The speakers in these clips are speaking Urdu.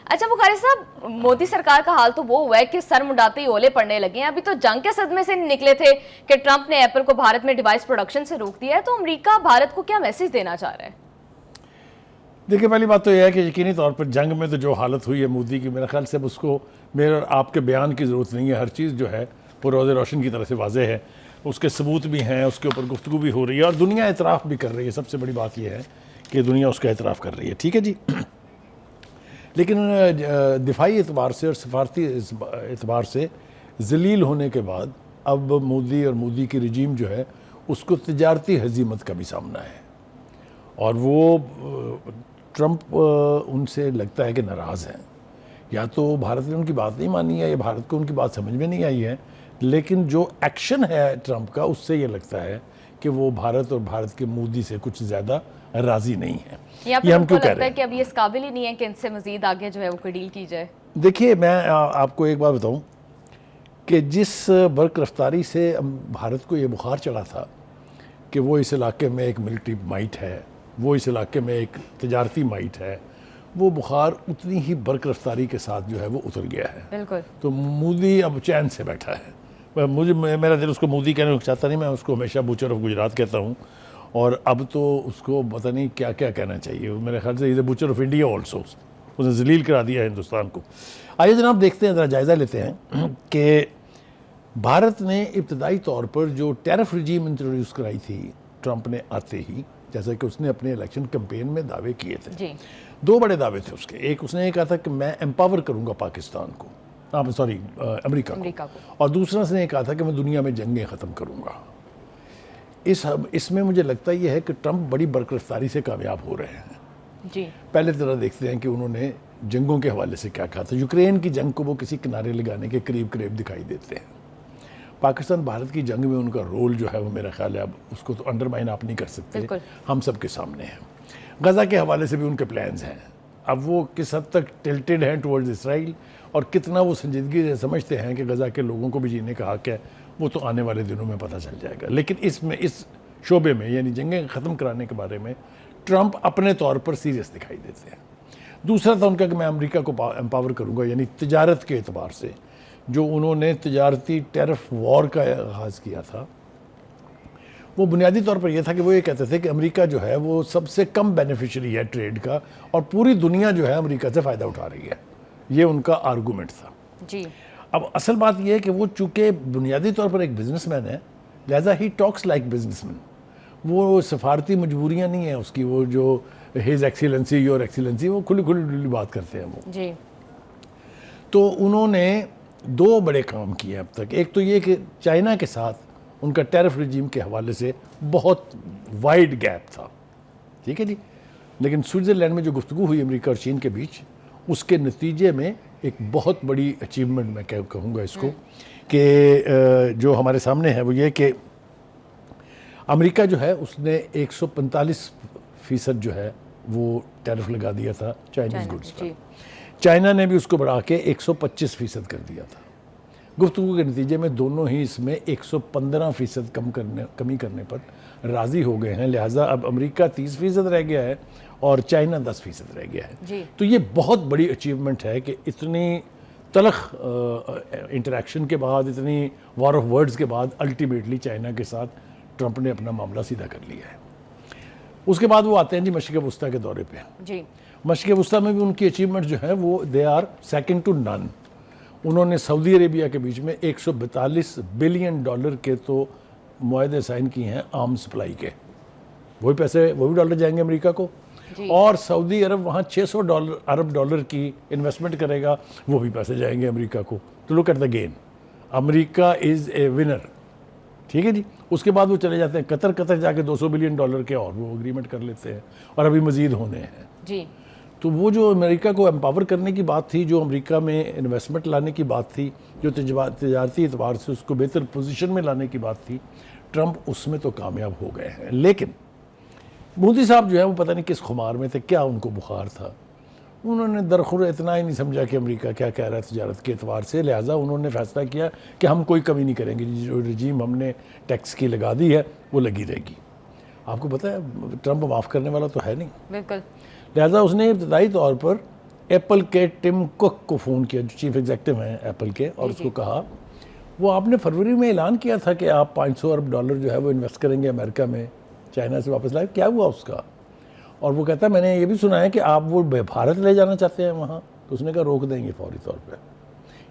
اچھا بخاری صاحب، مودی سرکار کا حال تو وہ ہوا ہے کہ سر منڈاتے ہی اولے پڑنے لگے ہیں. ابھی تو جنگ کے صدمے سے نکلے تھے کہ ٹرمپ نے ایپل کو بھارت میں ڈیوائس پروڈکشن سے روک دیا ہے. تو امریکہ بھارت کو کیا میسج دینا چاہ رہا ہے؟ دیکھیں، پہلی بات تو یہ ہے کہ یقینی طور پر جنگ میں تو جو حالت ہوئی ہے مودی کی، میرے خیال سے اس کو میرے اور آپ کے بیان کی ضرورت نہیں ہے. ہر چیز جو ہے وہ روز روشن کی طرح سے واضح ہے. اس کے ثبوت بھی ہیں، اس کے اوپر گفتگو بھی ہو رہی ہے اور دنیا اعتراف بھی کر رہی ہے. سب سے بڑی بات یہ ہے کہ دنیا اس کا اعتراف کر رہی ہے. ٹھیک ہے جی. لیکن دفاعی اعتبار سے اور سفارتی اعتبار سے ذلیل ہونے کے بعد اب مودی اور مودی کی رجیم جو ہے اس کو تجارتی ہزیمت کا بھی سامنا ہے. اور وہ ٹرمپ ان سے لگتا ہے کہ ناراض ہیں. یا تو بھارت نے ان کی بات نہیں مانی ہے یا بھارت کو ان کی بات سمجھ میں نہیں آئی ہے. لیکن جو ایکشن ہے ٹرمپ کا، اس سے یہ لگتا ہے کہ وہ بھارت اور بھارت کے مودی سے کچھ زیادہ راضی نہیں ہے. یہ ہم کیوں کہہ رہے ہیں کہ اب یہ اس قابل ہی نہیں ہے کہ ان سے مزید آگے جو ہے وہ کوئی ڈیل کی جائے؟ دیکھیے، میں آپ کو ایک بات بتاؤں کہ جس برق رفتاری سے بھارت کو یہ بخار چڑھا تھا کہ وہ اس علاقے میں ایک ملٹری مائٹ ہے، وہ اس علاقے میں ایک تجارتی مائٹ ہے، وہ بخار اتنی ہی برق رفتاری کے ساتھ جو ہے وہ اتر گیا ہے. بالکل. تو مودی اب چین سے بیٹھا ہے. میرا دل اس کو مودی کہنے کو چاہتا نہیں، میں اس کو ہمیشہ بوچر آف گجرات کہتا ہوں. اور اب تو اس کو پتہ نہیں کیا کیا کہنا چاہیے. میرے خیال سے بوچر آف انڈیا آلسو. اس نے ذلیل کرا دیا ہے ہندوستان کو. آئیے جناب دیکھتے ہیں، ذرا جائزہ لیتے ہیں کہ بھارت نے ابتدائی طور پر جو ٹیرف رجیم انٹروڈیوس کرائی تھی ٹرمپ نے آتے ہی، جیسا کہ اس نے اپنے الیکشن کمپین میں دعوے کیے تھے. جی. دو بڑے دعوے تھے اس کے. ایک اس نے یہ کہا تھا کہ میں امپاور کروں گا پاکستان کو، امریکہ کو. اور دوسرا اس نے یہ کہا تھا کہ میں دنیا میں جنگیں ختم کروں گا. اس میں مجھے لگتا یہ ہے کہ ٹرمپ بڑی برق رفتاری سے کامیاب ہو رہے ہیں. جی. پہلے ذرا دیکھتے ہیں کہ انہوں نے جنگوں کے حوالے سے کیا کہا تھا. یوکرین کی جنگ کو وہ کسی کنارے لگانے کے قریب دکھائی دیتے ہیں. پاکستان بھارت کی جنگ میں ان کا رول جو ہے وہ میرا خیال ہے اب اس کو تو انڈرمائن آپ نہیں کر سکتے. ہم سب کے سامنے ہیں. غزہ کے حوالے سے بھی ان کے پلانز ہیں. اب وہ کس حد تک ٹلٹڈ ہیں ٹورڈز اسرائیل اور کتنا وہ سنجیدگی سے سمجھتے ہیں کہ غزہ کے لوگوں کو بھی جینے کا حق ہے، وہ تو آنے والے دنوں میں پتہ چل جائے گا. لیکن اس شعبے میں یعنی جنگیں ختم کرانے کے بارے میں ٹرمپ اپنے طور پر سیریس دکھائی دیتے ہیں. دوسرا تھا ان کا کہ میں امریکہ کو امپاور کروں گا، یعنی تجارت کے اعتبار سے جو انہوں نے تجارتی ٹیرف وار کا آغاز کیا تھا. وہ بنیادی طور پر یہ تھا کہ وہ یہ کہتے تھے کہ امریکہ جو ہے وہ سب سے کم بینیفیشری ہے ٹریڈ کا اور پوری دنیا جو ہے امریکہ سے فائدہ اٹھا رہی ہے. یہ ان کا آرگومنٹ تھا. جی. اب اصل بات یہ ہے کہ وہ چونکہ بنیادی طور پر ایک بزنس مین ہے، لہذا ہی ٹاکس لائک بزنس مین. وہ سفارتی مجبوریاں نہیں ہیں اس کی. وہ جو ہیز ایکسیلنسی یور ایکسیلنسی، وہ کھلی بات کرتے ہیں وہ. جی. تو انہوں نے دو بڑے کام کیے اب تک. ایک تو یہ کہ چائنا کے ساتھ ان کا ٹیرف رجیم کے حوالے سے بہت وائڈ گیپ تھا. ٹھیک ہے جی. لیکن سوئٹزرلینڈ میں جو گفتگو ہوئی امریکہ اور چین کے بیچ، اس کے نتیجے میں ایک بہت بڑی اچیومنٹ میں کہوں گا اس کو کہ جو ہمارے سامنے ہے وہ یہ کہ امریکہ جو ہے اس نے 145% جو ہے وہ ٹیرف لگا دیا تھا چائنیز گڈز پر. چائنا نے بھی اس کو بڑھا کے 125% کر دیا تھا. گفتگو کے نتیجے میں دونوں ہی اس میں 115% کمی کرنے پر راضی ہو گئے ہیں. لہٰذا اب امریکہ 30% رہ گیا ہے اور چائنا 10% رہ گیا ہے. جی. تو یہ بہت بڑی اچیومنٹ ہے کہ اتنی تلخ انٹریکشن کے بعد، اتنی وار آف ورڈز کے بعد الٹیمیٹلی چائنا کے ساتھ ٹرمپ نے اپنا معاملہ سیدھا کر لیا ہے. اس کے بعد وہ آتے ہیں جی مشرق وسطیٰ کے دورے پہ. جی. مشرق وسطیٰ میں بھی ان کی اچیومنٹ جو ہے وہ دے آر سیکنڈ ٹو نن. انہوں نے سعودی عربیہ کے بیچ میں $142 بلین کے تو معاہدے سائن کیے ہیں عام سپلائی کے. وہی پیسے، وہی ڈالر جائیں گے امریکہ کو. اور سعودی عرب وہاں $600 ارب کی انویسٹمنٹ کرے گا، وہ بھی پیسے جائیں گے امریکہ کو. تو لک ایٹ دا گین، امریکہ از اے ونر. ٹھیک ہے جی. اس کے بعد وہ چلے جاتے ہیں قطر جا کے $200 بلین کے اور وہ اگریمنٹ کر لیتے ہیں اور ابھی مزید ہونے ہیں. جی. تو وہ جو امریکہ کو امپاور کرنے کی بات تھی، جو امریکہ میں انویسٹمنٹ لانے کی بات تھی، جو تجارتی اعتبار سے اس کو بہتر پوزیشن میں لانے کی بات تھی، ٹرمپ اس میں تو کامیاب ہو گئے ہیں. لیکن مودی صاحب جو ہے وہ پتہ نہیں کس خمار میں تھے، کیا ان کو بخار تھا. انہوں نے درخور اتنا ہی نہیں سمجھا کہ امریکہ کیا کہہ رہا ہے تجارت کے اعتبار سے. لہٰذا انہوں نے فیصلہ کیا کہ ہم کوئی کمی نہیں کریں گے. جو رجیم ہم نے ٹیکس کی لگا دی ہے وہ لگی رہے گی. آپ کو پتہ ہے ٹرمپ معاف کرنے والا تو ہے نہیں. بالکل. لہٰذا اس نے ابتدائی طور پر ایپل کے ٹم کک کو فون کیا جو چیف ایگزیکٹو ہیں ایپل کے, اور اس کو کہا وہ آپ نے فروری میں اعلان کیا تھا کہ آپ $500 ارب جو ہے وہ انویسٹ کریں گے امریکہ میں, چائنا سے واپس لائے, کیا ہوا اس کا؟ اور وہ کہتا ہے میں نے یہ بھی سنا ہے کہ آپ وہ بھارت لے جانا چاہتے ہیں وہاں, تو اس نے کہا روک دیں گے فوری طور پہ.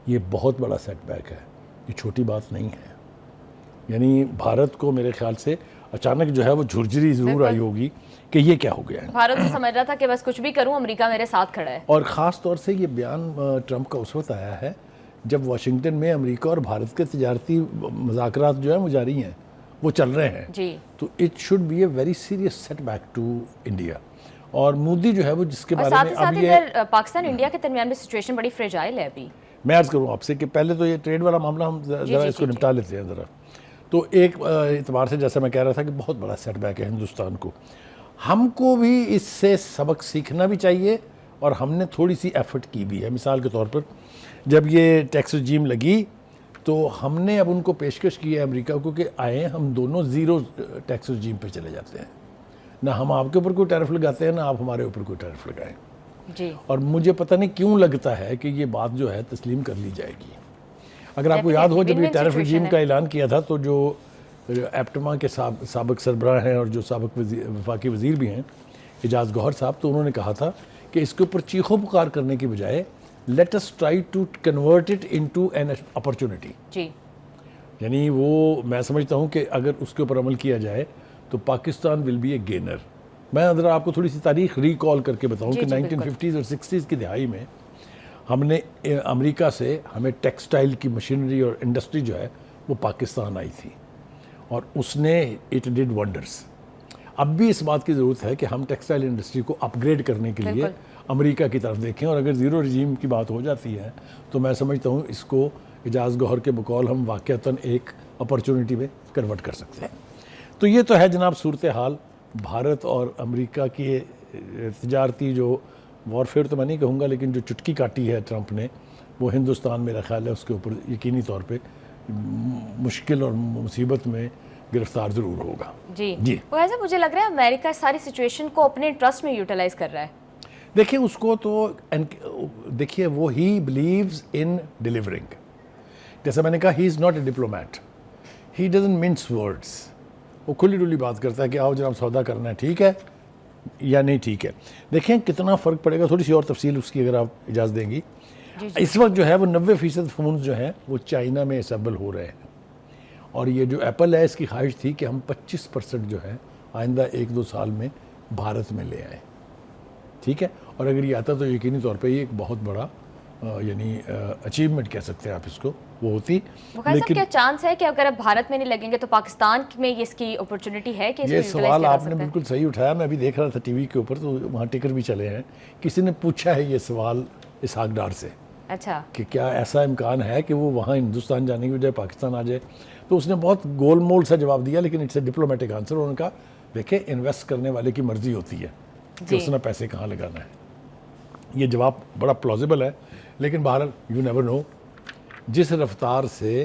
یہ بہت بڑا سیٹ بیک ہے, یہ چھوٹی بات نہیں ہے. یعنی بھارت کو میرے خیال سے اچانک جو ہے وہ جھرجری ضرور آئی ہوگی کہ یہ کیا ہو گیا ہے. بھارت تو سمجھ رہا تھا کہ بس کچھ بھی کروں امریکہ میرے ساتھ کھڑا ہے. اور خاص طور سے یہ بیان ٹرمپ کا اس وقت آیا ہے جب واشنگٹن میں امریکہ اور بھارت کے تجارتی مذاکرات جو ہیں وہ جاری ہیں, وہ چل رہے ہیں. جی تو it should be a very serious set back to India. اور مودی جو ہے وہ جس کے اور بارے ساتھ میں ہی ساتھ اب یہ ادھر پاکستان انڈیا کے درمیان بھی سچویشن بڑی فریجائل ہے ابھی. میں عرض کروں آپ سے کہ پہلے تو یہ ٹریڈ والا معاملہ ہم ذرا اس کو نپٹا لیتے ہیں ذرا. تو ایک اعتبار سے جیسا میں کہہ رہا تھا کہ بہت بڑا سیٹ بیک ہے ہندوستان کو. ہم کو بھی اس سے سبق سیکھنا بھی چاہیے اور ہم نے تھوڑی سی ایفرٹ کی بھی ہے. مثال کے طور پر جب یہ ٹیکس رجیم لگی تو ہم نے اب ان کو پیشکش کی ہے امریکہ کو کہ آئیں ہم دونوں زیرو ٹیکس رجیم پہ چلے جاتے ہیں, نہ ہم آپ کے اوپر کوئی ٹیرف لگاتے ہیں نہ آپ ہمارے اوپر کوئی ٹیرف لگائیں. جی اور مجھے پتہ نہیں کیوں لگتا ہے کہ یہ بات جو ہے تسلیم کر لی جائے گی. اگر آپ کو یاد ہو جب یہ ٹیرف رجیم کا اعلان کیا تھا تو جو ایپٹما کے سابق سربراہ ہیں اور جو سابق وفاقی وزیر بھی ہیں اعجاز گوہر صاحب, تو انہوں نے کہا تھا کہ اس کے اوپر چیخو پکار کرنے کی بجائے let us try to convert it into an opportunity. جی یعنی وہ میں سمجھتا ہوں کہ اگر اس کے اوپر عمل کیا جائے تو Pakistan will be a gainer. میں ذرا آپ کو تھوڑی سی تاریخ ریکال کر کے بتاؤں کہ 1950s اور 60s کی دہائی میں ہم نے امریکہ سے ہمیں ٹیکسٹائل کی مشینری اور انڈسٹری جو ہے وہ پاکستان آئی تھی اور اس نے اٹ ڈڈ ونڈرز. اب بھی اس بات کی ضرورت ہے کہ ہم ٹیکسٹائل انڈسٹری کو اپ گریڈ کرنے کے لیے امریکہ کی طرف دیکھیں, اور اگر زیرو رجیم کی بات ہو جاتی ہے تو میں سمجھتا ہوں اس کو اعجاز گوہر کے بقول ہم واقعتاً ایک اپرچونٹی میں کنورٹ کر سکتے ہیں. تو یہ تو ہے جناب صورتحال بھارت اور امریکہ کی تجارتی جو وارفیئر تو میں نہیں کہوں گا, لیکن جو چٹکی کاٹی ہے ٹرمپ نے وہ ہندوستان میرا خیال ہے اس کے اوپر یقینی طور پہ مشکل اور مصیبت میں گرفتار ضرور ہوگا. جی ویسے مجھے لگ رہا ہے امریکہ ساری سچویشن کو اپنے انٹرسٹ میں یوٹیلائز کر رہا ہے. دیکھیں اس کو تو دیکھیے وہ ہی بلیوز ان ڈیلیورنگ. جیسا میں نے کہا he is not a diplomat, he doesn't mince words. وہ کھلی ڈلی بات کرتا ہے کہ آؤ جناب سودا کرنا ہے, ٹھیک ہے یا نہیں ٹھیک ہے. دیکھیں کتنا فرق پڑے گا, تھوڑی سی اور تفصیل اس کی اگر آپ اجازت دیں گی. اس وقت جو ہے وہ 90% فونز جو ہیں وہ چائنا میں اسیمبل ہو رہے ہیں, اور یہ جو ایپل ہے اس کی خواہش تھی کہ ہم 25% جو ہے آئندہ 1-2 سال میں بھارت میں لے آئیں, ٹھیک ہے. اور اگر یہ آتا تو یقینی طور پہ یہ ایک بہت بڑا یعنی اچیومنٹ کہہ سکتے ہیں آپ اس کو وہ ہوتی. لیکن کیا چانس ہے کہ اگر اب بھارت میں نہیں لگیں گے تو پاکستان میں اس کی اپرچونٹی ہے کہ یہ سوال آپ نے بالکل صحیح اٹھایا. میں ابھی دیکھ رہا تھا ٹی وی کے اوپر تو وہاں ٹکر بھی چلے ہیں. کسی نے پوچھا ہے یہ سوال اسحاق ڈار سے, اچھا کہ کیا ایسا امکان ہے کہ وہ وہاں ہندوستان جانے کی بجائے پاکستان آ جائے. تو اس نے بہت گول مول سا جواب دیا, لیکن اٹس اے ڈپلومیٹک آنسر. انہوں نے کہا دیکھیں انویسٹ کرنے والے کی مرضی ہوتی ہے کہ اس نے پیسے کہاں لگانا ہے. یہ جواب بڑا پلازیبل ہے, لیکن بہرحال یو نیور نو. جس رفتار سے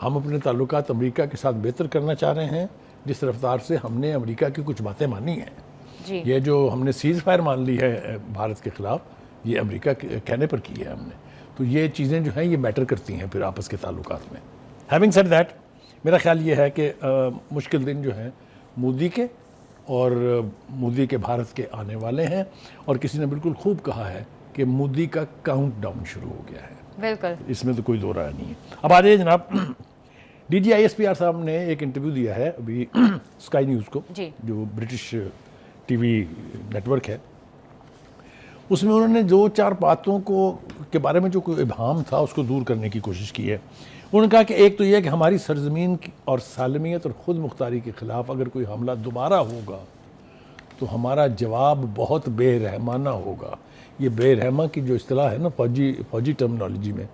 ہم اپنے تعلقات امریکہ کے ساتھ بہتر کرنا چاہ رہے ہیں, جس رفتار سے ہم نے امریکہ کی کچھ باتیں مانی ہیں, یہ جو ہم نے سیز فائر مان لی ہے بھارت کے خلاف, یہ امریکہ کے کہنے پر کی ہے ہم نے. تو یہ چیزیں جو ہیں یہ میٹر کرتی ہیں پھر آپس کے تعلقات میں. ہیونگ سیڈ دیٹ, میرا خیال یہ ہے کہ مشکل دن جو ہیں مودی کے اور مودی کے بھارت کے آنے والے ہیں, اور کسی نے بالکل خوب کہا ہے کہ مودی کا کاؤنٹ ڈاؤن شروع ہو گیا ہے. بالکل, اس میں تو کوئی دو رائے نہیں ہے. اب آ جائیے جناب, D G I S P R صاحب نے ایک انٹرویو دیا ہے ابھی اسکائی نیوز کو, جو British T V network ہے. اس میں انہوں نے 2-4 باتوں کے بارے میں جو کوئی ابہام تھا اس کو دور کرنے کی کوشش کی ہے. انہوں نے کہا کہ ایک تو یہ کہ ہماری سرزمین اور سالمیت اور خود مختاری کے خلاف اگر کوئی حملہ دوبارہ ہوگا تو ہمارا جواب بہت بے رحمانہ ہوگا. یہ بے رحمہ کی جو اصطلاح ہے نا فوجی ٹرمنالوجی میں,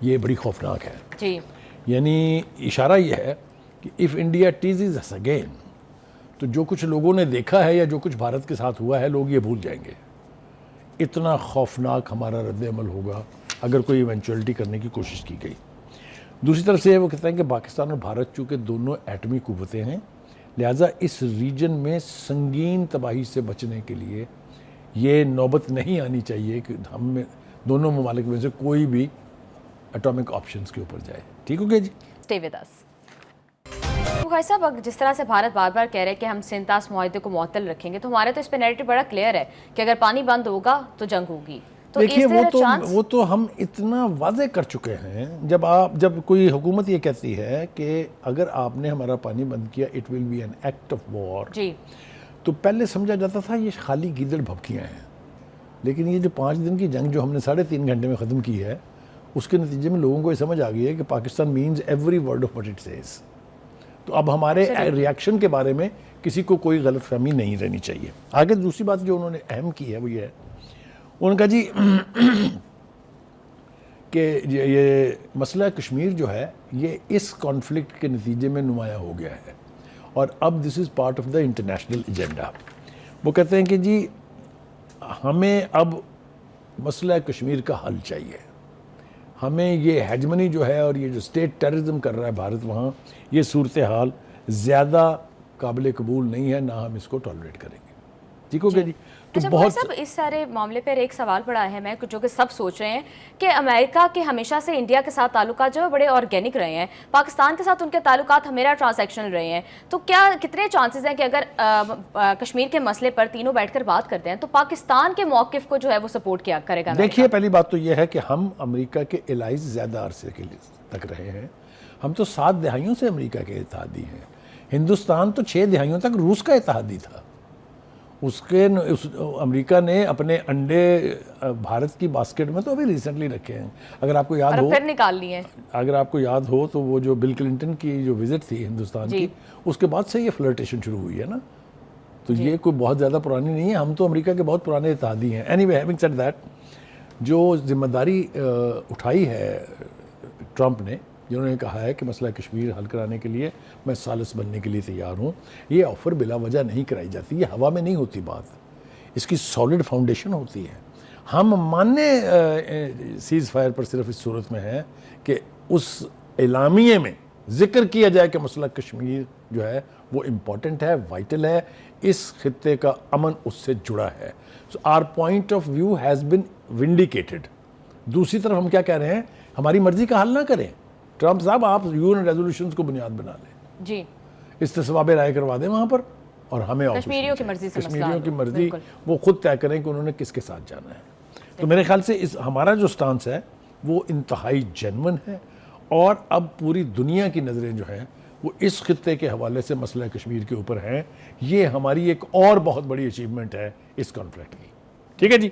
یہ بڑی خوفناک ہے. یعنی اشارہ یہ ہے کہ if India teases us again, تو جو کچھ لوگوں نے دیکھا ہے یا جو کچھ بھارت کے ساتھ ہوا ہے لوگ یہ بھول جائیں گے. اتنا خوفناک ہمارا رد عمل ہوگا اگر کوئی ایونچوئلٹی کرنے کی کوشش کی گئی. دوسری طرف سے وہ کہتے ہیں کہ پاکستان اور بھارت چونکہ دونوں ایٹمی قوتیں ہیں, لہٰذا اس ریجن میں سنگین تباہی سے بچنے کے لیے یہ نوبت نہیں آنی چاہیے کہ ہم میں دونوں ممالک میں سے کوئی بھی اٹامک آپشنز کے اوپر جائے. ٹھیک ہو گیا جی؟ Stay with us. تو بھائی صاحب جس طرح سے بھارت بار بار کہہ رہے ہیں کہ ہم سینتاس معاہدے کو معطل رکھیں گے، تو ہمارا تو اس پہ نیریٹو بڑا کلیئر ہے کہ اگر پانی بند ہوگا تو جنگ ہوگی. تو دیکھیے چانس وہ تو ہم اتنا واضح کر چکے ہیں. جب کوئی حکومت یہ کہتی ہے کہ اگر آپ نے ہمارا پانی بند کیا it will be an act of war, جی تو پہلے سمجھا جاتا تھا یہ خالی گیدڑ بھبکیاں ہیں. لیکن یہ جو 5 دن کی جنگ جو ہم نے 3.5 گھنٹے میں ختم کی ہے، اس کے نتیجے میں لوگوں کو یہ سمجھ آ گئی ہے کہ Pakistan means every word of what it says. تو اب ہمارے ریاکشن کے بارے میں کسی کو کوئی غلط فہمی نہیں رہنی چاہیے. آگے دوسری بات جو انہوں نے اہم کی ہے وہ یہ ہے، انہوں نے کہا جی کہ یہ مسئلہ کشمیر جو ہے یہ اس کانفلکٹ کے نتیجے میں نمایاں ہو گیا ہے اور اب this is part of the international agenda. وہ کہتے ہیں کہ جی ہمیں اب مسئلہ کشمیر کا حل چاہیے. ہمیں یہ ہیجمنی جو ہے اور یہ جو اسٹیٹ ٹیررزم کر رہا ہے بھارت وہاں، یہ صورتحال زیادہ قابل قبول نہیں ہے، نہ ہم اس کو ٹالریٹ کریں گے. ٹھیک ہو گیا جی؟ تو اچھا بہت صاحب اس سارے معاملے پر ایک سوال بڑا اہم ہے جو کہ سب سوچ رہے ہیں کہ امریکہ کے ہمیشہ سے انڈیا کے ساتھ تعلقات جو ہے بڑے آرگینک رہے ہیں، پاکستان کے ساتھ ان کے تعلقات ہمیشہ ٹرانزیکشنل رہے ہیں. تو کیا کتنے چانسز ہیں کہ اگر کشمیر کے مسئلے پر تینوں بیٹھ کر بات کرتے ہیں تو پاکستان کے موقف کو جو ہے وہ سپورٹ کیا کرے گا؟ دیکھیے پہلی بات تو یہ ہے کہ ہم امریکہ کے الائز زیادہ عرصے کے لیے تک رہے ہیں. ہم تو 7 دہائیوں سے امریکہ کے اتحادی ہیں. ہندوستان تو 6 دہائیوں تک روس کا اتحادی تھا. امریکہ نے اپنے انڈے بھارت کی باسکٹ میں تو ابھی ریسنٹلی رکھے ہیں. اگر آپ کو یاد ہو، پھر نکال لیے. اگر آپ کو یاد ہو تو وہ جو بل کلنٹن کی جو وزٹ تھی ہندوستان کی، اس کے بعد سے یہ فلرٹیشن شروع ہوئی ہے نا. تو یہ کوئی بہت زیادہ پرانی نہیں ہے. ہم تو امریکہ کے بہت پرانے اتحادی ہیں. Any way having said that, جو ذمہ داری اٹھائی ہے ٹرمپ نے، جنہوں نے کہا ہے کہ مسئلہ کشمیر حل کرانے کے لیے میں ثالث بننے کے لیے تیار ہوں، یہ آفر بلا وجہ نہیں کرائی جاتی. یہ ہوا میں نہیں ہوتی بات، اس کی سالڈ فاؤنڈیشن ہوتی ہے. ہم ماننے سیز فائر پر صرف اس صورت میں ہے کہ اس اعلامیے میں ذکر کیا جائے کہ مسئلہ کشمیر جو ہے وہ امپورٹنٹ ہے، وائٹل ہے، اس خطے کا امن اس سے جڑا ہے. So our point of view has been vindicated. دوسری طرف ہم کیا کہہ رہے ہیں، ہماری مرضی کا حل نہ کریں. ٹرمپ صاحب آپ یون ریزولوشنز کو بنیاد بنا لیں، جی استصواب رائے کروا دیں وہاں پر، اور ہمیں کشمیریوں کی مرضی سے کشمیریوں کی مرضی وہ خود طے کریں کہ انہوں نے کس کے ساتھ جانا ہے. تو میرے خیال سے ہمارا جو سٹانس ہے وہ انتہائی جینون ہے، اور اب پوری دنیا کی نظریں جو ہیں وہ اس خطے کے حوالے سے مسئلہ کشمیر کے اوپر ہیں. یہ ہماری ایک اور بہت بڑی اچیومنٹ ہے اس کانفلکٹ کی. ٹھیک ہے جی،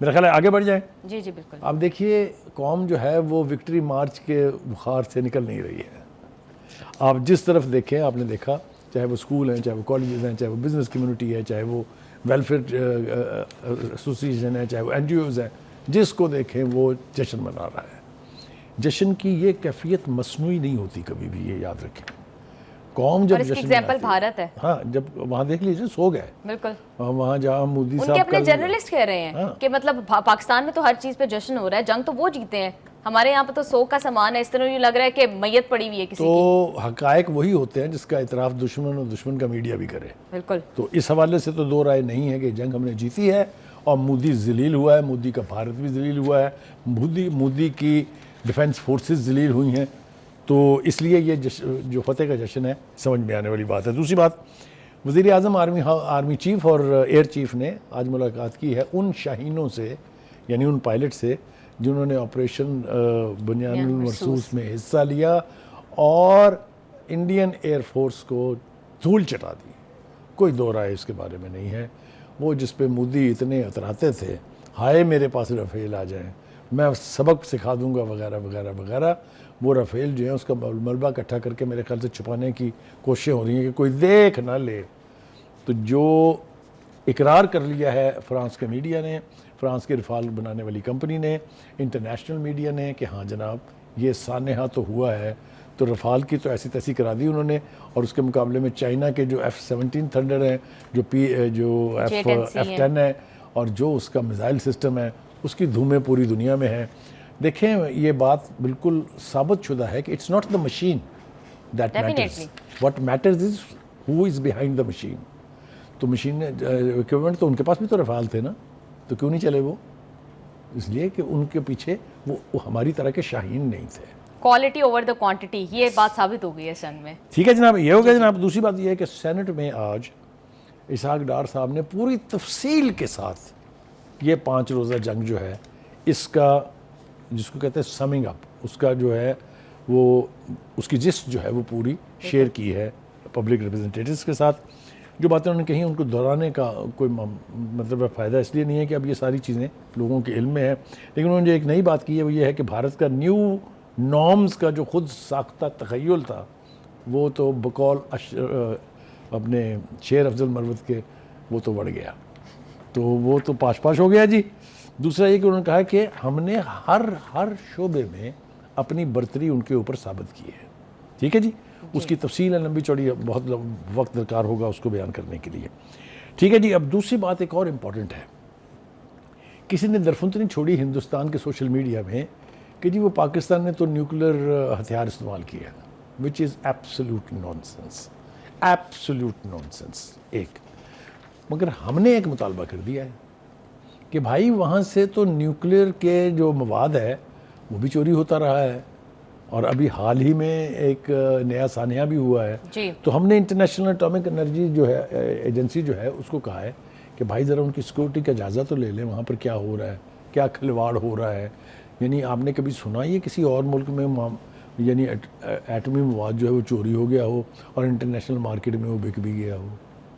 میرا خیال ہے آگے بڑھ جائیں. جی جی بالکل. اب دیکھیے قوم جو ہے وہ وکٹری مارچ کے بخار سے نکل نہیں رہی ہے. آپ جس طرف دیکھیں، آپ نے دیکھا چاہے وہ اسکول ہیں، چاہے وہ کالجز ہیں، چاہے وہ بزنس کمیونٹی ہے، چاہے وہ ویلفیئر ایسوسیشن ہے، چاہے وہ این جی اوز ہیں، جس کو دیکھیں وہ جشن منا رہا ہے. جشن کی یہ کیفیت مصنوعی نہیں ہوتی کبھی بھی، یہ یاد رکھیں. قوم جب جشن ایگزامپل بھارت ہے. ہاں، جب وہاں دیکھ لیجیے سو گئے بالکل. وہاں جہاں مودی صاحب ان کے اپنے جرنلسٹ کہہ رہے ہیں کہ مطلب پاکستان میں تو ہر چیز پہ جشن ہو رہا ہے، جنگ تو وہ جیتے ہیں، ہمارے یہاں پہ تو سوگ کا سامان ہے. اس طرح یہ لگ رہا ہے کہ میت پڑی ہوئی ہے کسی کی. تو حقائق وہی ہوتے ہیں جس کا اعتراف دشمن اور دشمن کا میڈیا بھی کرے. بالکل. تو اس حوالے سے تو دو رائے نہیں ہے کہ جنگ ہم نے جیتی ہے، اور مودی ذلیل ہوا ہے، مودی کا بھارت بھی ذلیل ہوا ہے، مودی کی ڈیفنس فورسز ذلیل ہوئی ہیں. تو اس لیے یہ جو فتح کا جشن ہے سمجھ میں آنے والی بات ہے. دوسری بات، وزیر اعظم آرمی چیف اور ایئر چیف نے آج ملاقات کی ہے ان شاہینوں سے، یعنی ان پائلٹ سے جنہوں نے آپریشن بنیان المرصوص میں حصہ لیا اور انڈین ایئر فورس کو دھول چٹا دی. کوئی دو رائے اس کے بارے میں نہیں ہے. وہ جس پہ مودی اتنے اتراتے تھے، ہائے میرے پاس رفیل آ جائیں، میں سبق سکھا دوں گا وغیرہ وغیرہ وغیرہ، وہ رفیل جو ہے اس کا ملبہ اکٹھا کر کے میرے خیال سے چھپانے کی کوششیں ہو رہی ہیں کہ کوئی دیکھ نہ لے. تو جو اقرار کر لیا ہے فرانس کے میڈیا نے، فرانس کے رفال بنانے والی کمپنی نے، انٹرنیشنل میڈیا نے، کہ ہاں جناب یہ سانحہ تو ہوا ہے، تو رفال کی تو ایسی تیسی کرا دی انہوں نے. اور اس کے مقابلے میں چائنا کے جو F-17 تھنڈر ہیں، جو F-10 ہے، اور جو اس کا میزائل سسٹم ہے، اس کی دھومیں پوری دنیا میں ہیں. دیکھیں یہ بات بالکل ثابت شدہ ہے کہ it's not the machine that matters, what matters is who is behind the machine. تو مشین ایکوپمنٹ تو ان کے پاس بھی تو رفال تھے نا. تو کیوں نہیں چلے وہ؟ اس لیے کہ ان کے پیچھے وہ ہماری طرح کے شاہین نہیں تھے. کوالٹی اوور دا کوانٹٹی، یہ بات ثابت ہو گئی ہے سن میں. ٹھیک ہے جناب، یہ ہو گیا جناب. دوسری بات یہ ہے کہ سینٹ میں آج اسحاق ڈار صاحب نے پوری تفصیل کے ساتھ یہ 5 روزہ جنگ جو ہے اس کا، جس کو کہتے ہیں سمنگ اپ، اس کا جو ہے وہ اس کی جسٹ جو ہے وہ پوری شیئر کی ہے پبلک ریپرزنٹیٹیوز کے ساتھ. جو باتیں انہوں نے کہی ان کو دہرانے کا کوئی مطلب فائدہ اس لیے نہیں ہے کہ اب یہ ساری چیزیں لوگوں کے علم میں ہے، لیکن انہوں نے جو ایک نئی بات کی ہے وہ یہ ہے کہ بھارت کا نیو نارمز کا جو خود ساختہ تخیل تھا وہ تو بقول اپنے شیر افضل مروت کے وہ تو بڑھ گیا، تو وہ تو پاش ہو گیا جی. دوسرا یہ کہ انہوں نے کہا کہ ہم نے ہر شعبے میں اپنی برتری ان کے اوپر ثابت کی ہے. ٹھیک ہے جی، اس کی تفصیل ہے لمبی چوڑی، بہت وقت درکار ہوگا اس کو بیان کرنے کے لیے. ٹھیک ہے جی. اب دوسری بات ایک اور امپورٹنٹ ہے، کسی نے درفنت نہیں چھوڑی ہندوستان کے سوشل میڈیا میں کہ جی وہ پاکستان نے تو نیوکلر ہتھیار استعمال کیا ہے، وچ از ایبسلیوٹ نانسنس، ایبسلیوٹ نانسنس. ایک مگر ہم نے ایک مطالبہ کر دیا ہے کہ بھائی وہاں سے تو نیوکلیر کے جو مواد ہے وہ بھی چوری ہوتا رہا ہے، اور ابھی حال ہی میں ایک نیا سانحہ بھی ہوا ہے جی. تو ہم نے انٹرنیشنل اٹامک انرجی جو ہے ایجنسی جو ہے اس کو کہا ہے کہ بھائی ذرا ان کی سیکورٹی کا جائزہ تو لے لیں، وہاں پر کیا ہو رہا ہے، کیا کھلواڑ ہو رہا ہے. یعنی آپ نے کبھی سنا یہ کسی اور ملک میں یعنی ایٹمی مواد جو ہے وہ چوری ہو گیا ہو اور انٹرنیشنل مارکیٹ میں وہ بک بھی گیا ہو؟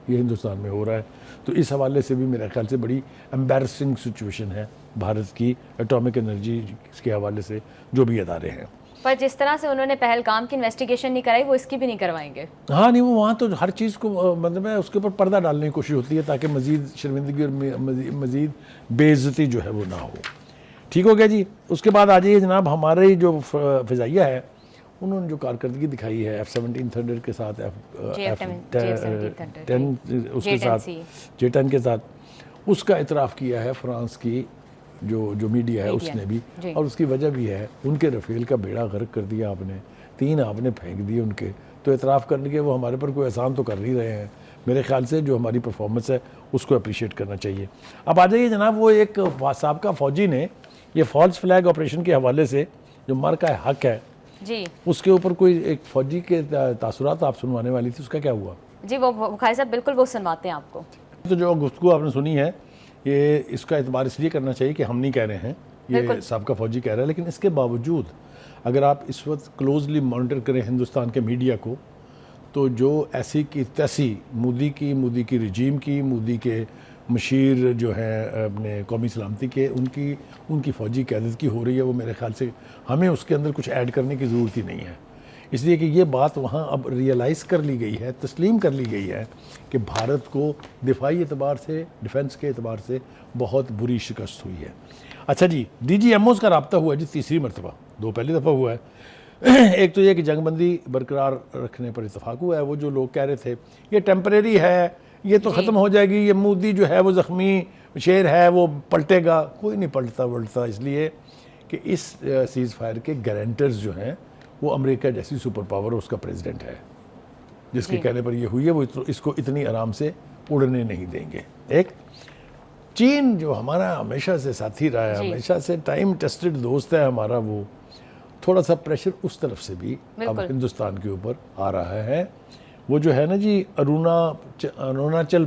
یہ ہندوستان میں ہو رہا ہے. تو اس حوالے سے بھی میرے خیال سے بڑی امبیرسنگ سچویشن ہے بھارت کی اٹامک انرجی کے حوالے سے جو بھی ادارے ہیں. پر جس طرح سے انہوں نے پہلگام کی انویسٹیگیشن نہیں کرائی وہ اس کی بھی نہیں کروائیں گے. ہاں نہیں، وہ وہاں تو ہر چیز کو مطلب ہے اس کے اوپر پردہ ڈالنے کی کوشش ہوتی ہے تاکہ مزید شرمندگی اور مزید بے عزتی جو ہے وہ نہ ہو. ٹھیک ہو گیا جی. اس کے بعد آ جائیے جناب، ہمارے جو فضائیہ ہے انہوں نے جو کارکردگی دکھائی ہے F-17 تھنڈر کے ساتھ، F-10 اس کے ساتھ، J-10 کے ساتھ، اس کا اعتراف کیا ہے فرانس کی جو میڈیا ہے اس نے بھی. اور اس کی وجہ بھی ہے ان کے رفیل کا بیڑا غرق کر دیا آپ نے، 3 آپ نے پھینک دیے ان کے. تو اعتراف کرنے کے وہ ہمارے پر کوئی احسان تو کر نہیں رہے ہیں. میرے خیال سے جو ہماری پرفارمنس ہے اس کو اپریشیٹ کرنا چاہیے. اب آ جائیے جناب، وہ ایک سابقہ فوجی نے یہ فالس فلیگ آپریشن کے حوالے سے جو مرکہ حق ہے جی، اس کے اوپر کوئی ایک فوجی کے تاثرات آپ سنوانے والی تھی، اس کا کیا ہوا؟ جی وہ بخاری صاحب بالکل وہ سنواتے ہیں آپ کو. تو جو گفتگو آپ نے سنی ہے یہ اس کا اعتبار اس لیے کرنا چاہیے کہ ہم نہیں کہہ رہے ہیں، یہ سابقہ فوجی کہہ رہا ہے. لیکن اس کے باوجود اگر آپ اس وقت کلوزلی مانیٹر کریں ہندوستان کے میڈیا کو تو جو ایسی کی تیسی مودی کی رجیم کی، مودی کے مشیر جو ہیں اپنے قومی سلامتی کے، ان کی فوجی قیادت کی ہو رہی ہے، وہ میرے خیال سے ہمیں اس کے اندر کچھ ایڈ کرنے کی ضرورت ہی نہیں ہے. اس لیے کہ یہ بات وہاں اب ریئلائز کر لی گئی ہے، تسلیم کر لی گئی ہے کہ بھارت کو دفاعی اعتبار سے، ڈیفنس کے اعتبار سے بہت بری شکست ہوئی ہے. اچھا جی، DGMOs کا رابطہ ہوا جی تیسری مرتبہ، 2 پہلی دفعہ ہوا ہے. ایک تو یہ کہ جنگ بندی برقرار رکھنے پر اتفاق ہوا ہے. وہ جو لوگ کہہ رہے تھے یہ ٹیمپریری ہے، یہ تو ختم ہو جائے گی، یہ مودی جو ہے وہ زخمی شیر ہے، وہ پلٹے گا، کوئی نہیں پلٹتا. اس لیے کہ اس سیز فائر کے گارنٹرز جو ہیں وہ امریکہ جیسی سپر پاور اس کا پریزیڈنٹ ہے، جس کے کہنے پر یہ ہوئی ہے. وہ اس کو اتنی آرام سے اڑنے نہیں دیں گے. ایک چین جو ہمارا ہمیشہ سے ساتھی رہا ہے، ہمیشہ سے ٹائم ٹیسٹڈ دوست ہے ہمارا، وہ تھوڑا سا پریشر اس طرف سے بھی اب ہندوستان کے اوپر آ رہا ہے. وہ جو ہے نا جی اروناچل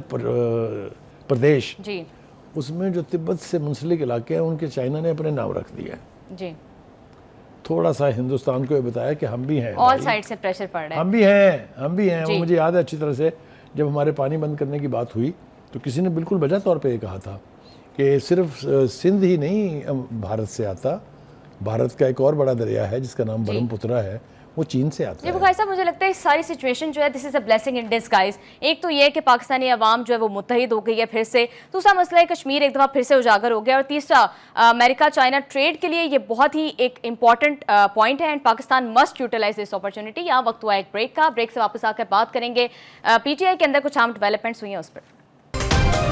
پردیش، جی اس میں جو تبت سے منسلک علاقے ہیں ان کے چائنا نے اپنے نام رکھ دیا ہے. جی تھوڑا سا ہندوستان کو یہ بتایا کہ ہم بھی ہیں، آل سائڈ سے پریشر پڑ رہا ہے، ہم بھی ہیں. وہ مجھے یاد ہے اچھی طرح سے جب ہمارے پانی بند کرنے کی بات ہوئی تو کسی نے بالکل وجہ طور پہ یہ کہا تھا کہ صرف سندھ ہی نہیں بھارت سے آتا، بھارت کا ایک اور بڑا دریا ہے جس کا نام برہم پترا ہے، وہ چین سے آتا ہے. بخاری صاحب مجھے لگتا ہے اس ساری سچویشن جو ہے دس از اے بلیسنگ ان ڈسگائز. ایک تو یہ کہ پاکستانی عوام جو ہے وہ متحد ہو گئی ہے پھر سے، دوسرا مسئلہ ہے کشمیر ایک دفعہ پھر سے اجاگر ہو گیا، اور تیسرا امریکہ چائنا ٹریڈ کے لیے یہ بہت ہی ایک امپورٹنٹ پوائنٹ ہے، and Pakistan must utilise this opportunity. یہاں وقت ہوا ایک بریک کا، بریک سے واپس آ کر بات کریں گے PTI کے اندر کچھ اہم ڈیولپمنٹس ہوئی ہیں اس پر.